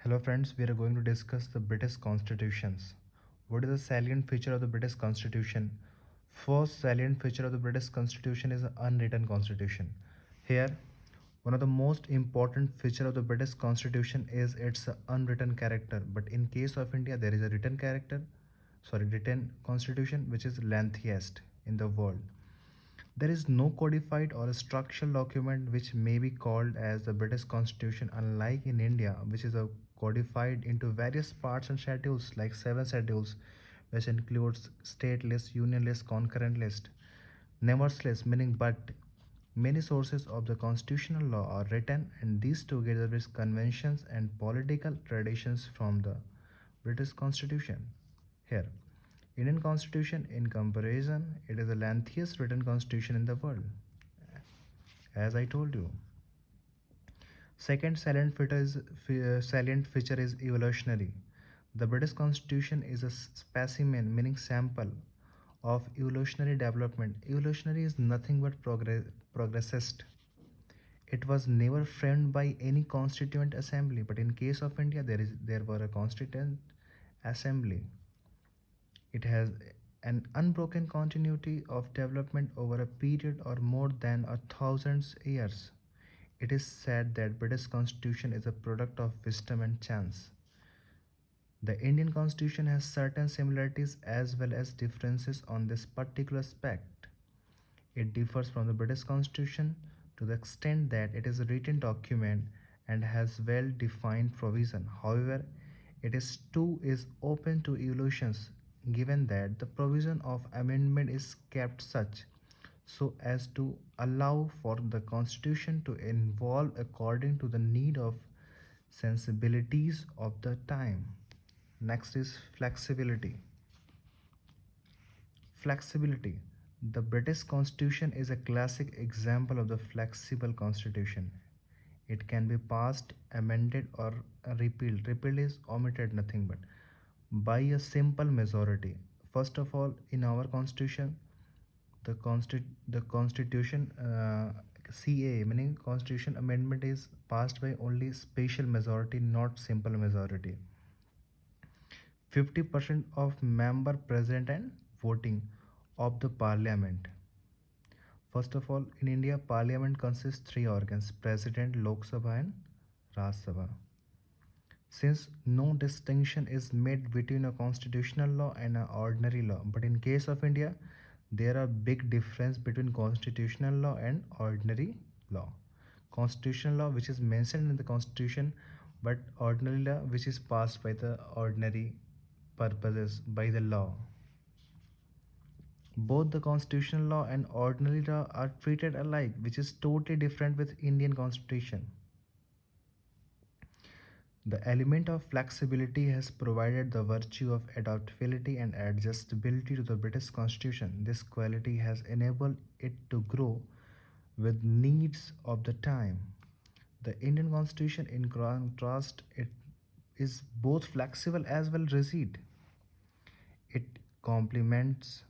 Hello friends, we are going to discuss the British constitutions. What is the salient feature of the British constitution? First salient feature of the British constitution is the unwritten constitution. Here, one of the most important feature of the British constitution is its unwritten character. But in case of India, there is a written constitution which is lengthiest in the world. There is no codified or structural document which may be called as the British Constitution, unlike in India, which is codified into various parts and schedules, like seven schedules, which includes state list, union list, concurrent list, Never's list, meaning but many sources of the constitutional law are written, and these together with conventions and political traditions from the British Constitution. Here, Indian Constitution, in comparison, it is the lengthiest written constitution in the world, as I told you. Second salient feature is evolutionary. The British Constitution is a specimen, meaning sample, of evolutionary development. Evolutionary is nothing but progressist. It was never framed by any constituent assembly, but in case of India, there were a constituent assembly. It has an unbroken continuity of development over a period or more than a thousand years. It is said that British Constitution is a product of wisdom and chance. The Indian Constitution has certain similarities as well as differences on this particular aspect. It differs from the British Constitution to the extent that it is a written document and has well defined provision. However, it is too is open to evolutions given that the provision of amendment is kept such so as to allow for the constitution to evolve according to the need of sensibilities of the time. Next is flexibility. Flexibility. The British Constitution is a classic example of the flexible constitution. It can be passed, amended, or repealed. Repealed is omitted, nothing but by a simple majority. First of all, in our constitution, the constitution CA, meaning constitution amendment, is passed by only special majority, not simple majority. 50% of member present and voting of the parliament. First of all, in India, parliament consists three organs: president, Lok Sabha, and Raj Sabha. Since no distinction is made between a constitutional law and an ordinary law, but in case of India, there are big difference between constitutional law and ordinary law. Constitutional law, which is mentioned in the constitution, but ordinary law, which is passed by the ordinary purposes by the law. Both the constitutional law and ordinary law are treated alike, which is totally different with Indian constitution. The element of flexibility has provided the virtue of adaptability and adjustability to the British Constitution. This quality has enabled it to grow with needs of the time. The Indian Constitution, in contrast, it is both flexible as well rigid. It complements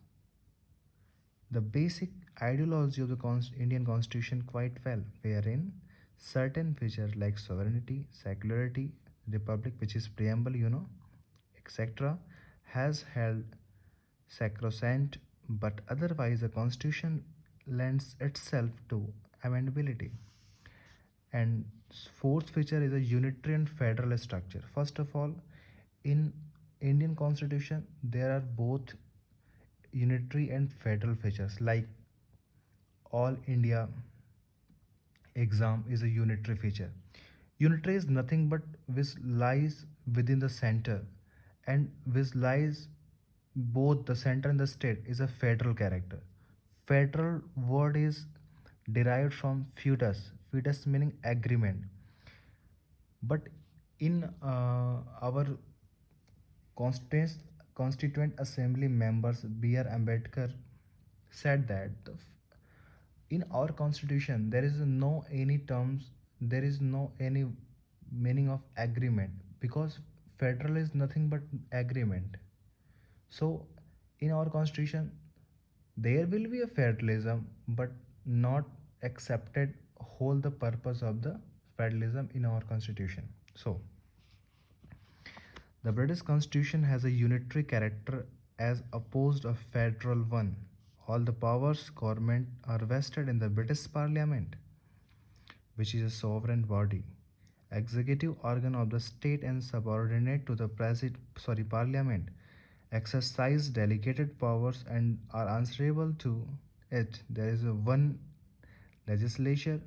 the basic ideology of the Indian Constitution quite well, wherein certain features like sovereignty, secularity, republic, which is preamble, etc., has held sacrosanct, but otherwise the Constitution lends itself to amendability. And fourth feature is a unitary and federal structure. First of all, in Indian Constitution, there are both unitary and federal features, like all India exam is a unitary feature. Unitary is nothing but which lies within the center, and which lies both the center and the state is a federal character. Federal word is derived from feudus, feudus meaning agreement. But in our constituent, constituent assembly members, B.R. Ambedkar said that in our constitution there is no any terms, there is no any meaning of agreement, because federal is nothing but agreement. So in our constitution there will be a federalism, but not accepted whole the purpose of the federalism in our constitution. So The British Constitution has a unitary character as opposed a federal one. All the powers government are vested in the British Parliament, which is a sovereign body, executive organ of the state and subordinate to the parliament, exercise delegated powers and are answerable to it. There is a one legislature.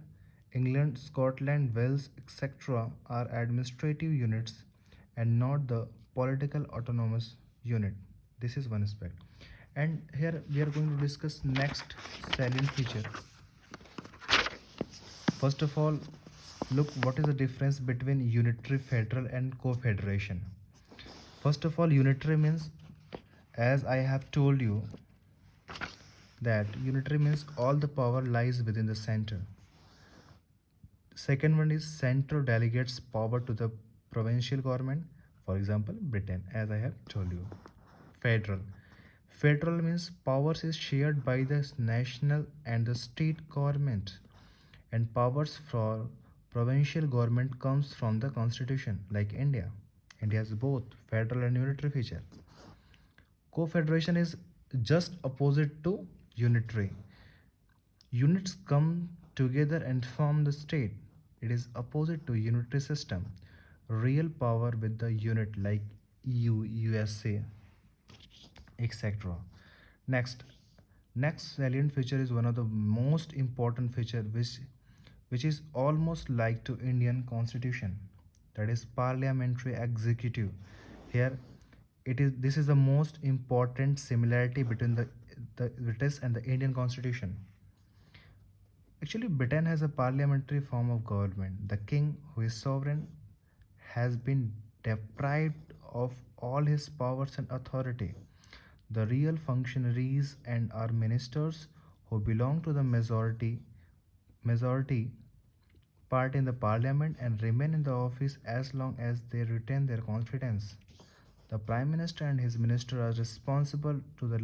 England, Scotland, Wales, etc. are administrative units and not the political autonomous unit. This is one aspect. And here we are going to discuss next salient feature. First of all, look what is the difference between unitary federal and co-federation. First of all, unitary means, as I have told you, that unitary means all the power lies within the center. Second one is center delegates power to the provincial government, for example, Britain, as I have told you. Federal. Federal means powers is shared by the national and the state government, and powers for provincial government comes from the constitution, like India. India has both federal and unitary feature. Co-federation is just opposite to unitary. Units come together and form the state. It is opposite to unitary system. Real power with the unit like EU, USA, etc. Next, next salient feature is one of the most important feature which is almost like to Indian constitution. That is parliamentary executive. Here it is this is the most important similarity between the British and the Indian constitution. Actually, Britain has a parliamentary form of government. The king, who is sovereign, has been deprived of all his powers and authority. The real functionaries and our ministers who belong to the majority part in the parliament and remain in the office as long as they retain their confidence. The prime minister and his minister are responsible to the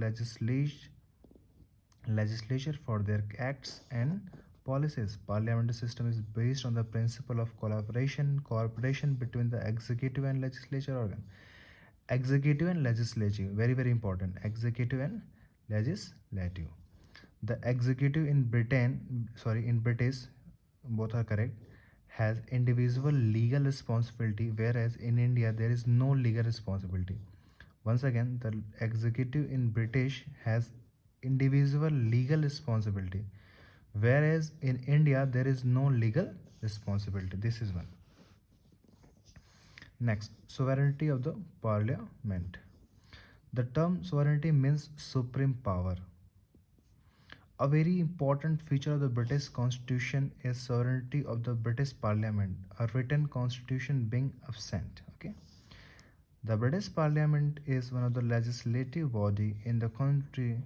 legislature for their acts and policies. Parliamentary system is based on the principle of cooperation between the executive and legislature organ. Executive and legislative, very important. Executive and legislative. The executive in in British, both are correct, has individual legal responsibility, whereas in India there is no legal responsibility. Once again, the executive in British has individual legal responsibility, whereas in India there is no legal responsibility. This is one. Next, sovereignty of the parliament. The term sovereignty means supreme power. A very important feature of the British Constitution is sovereignty of the British Parliament, a written constitution being absent. Okay. The British Parliament is one of the legislative body in the country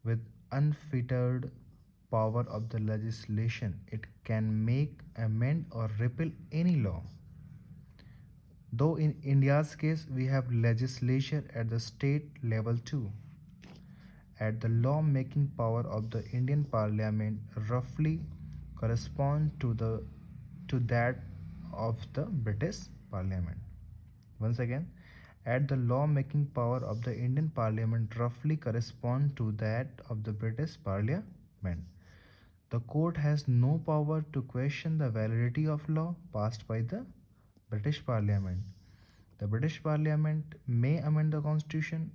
with unfettered power of the legislation. It can make, amend, or repeal any law. Though in India's case, we have legislature at the state level too. At the law-making power of the Indian Parliament roughly correspond to that of the British Parliament. Once again, at the law-making power of the Indian Parliament roughly correspond to that of the British Parliament. The court has no power to question the validity of law passed by the British Parliament. The British Parliament may amend the Constitution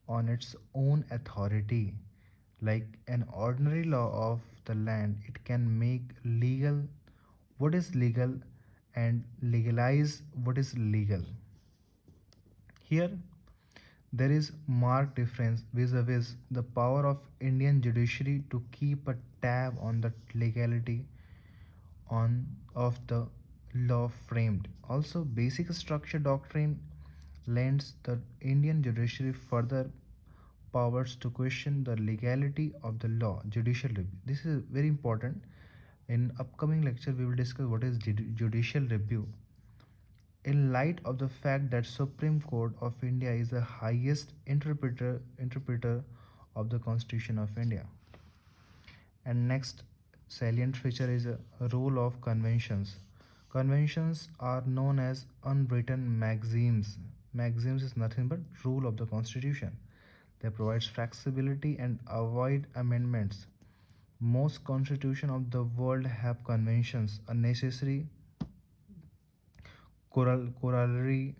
on its own authority. Like an ordinary law of the land, it can make legal what is legal and legalize what is legal. Here, there is marked difference vis-a-vis the power of Indian judiciary to keep a tab on the legality on of the law framed. Also, basic structure doctrine lends the Indian judiciary further powers to question the legality of the law. Judicial review. This is very important. In upcoming lecture, we will discuss what is judicial review. In light of the fact that Supreme Court of India is the highest interpreter of the Constitution of India. And next salient feature is a role of conventions. Conventions are known as unwritten maxims maxims is nothing but rule of the constitution. They provides flexibility and avoid amendments. Most constitutions of the world have conventions, a necessary corollary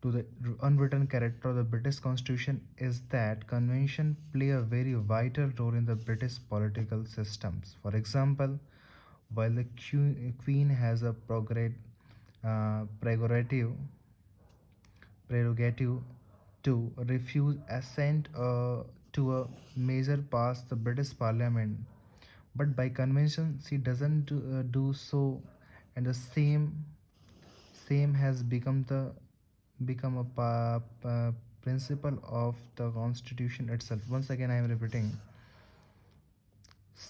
to the unwritten character of the British Constitution is that conventions play a very vital role in the British political systems. For example, while the Queen has a prerogative prerogative to refuse assent to a measure passed the British Parliament, but by convention she doesn't do so, and the same has become a principle of the Constitution itself. Once again, I am repeating.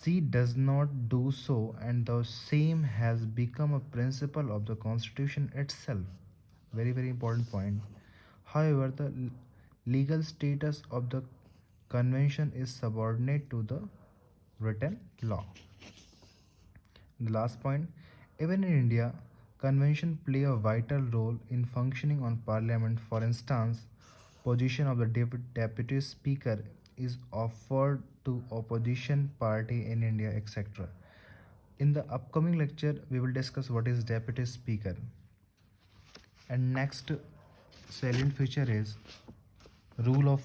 She does not do so, and the same has become a principle of the Constitution itself. Very, very important point. However, the legal status of the convention is subordinate to the written law. The last point, even in India, convention play a vital role in functioning on parliament. For instance, position of the deputy speaker is offered to opposition party in India, etc. In the upcoming lecture, we will discuss what is deputy speaker. And next salient feature is rule of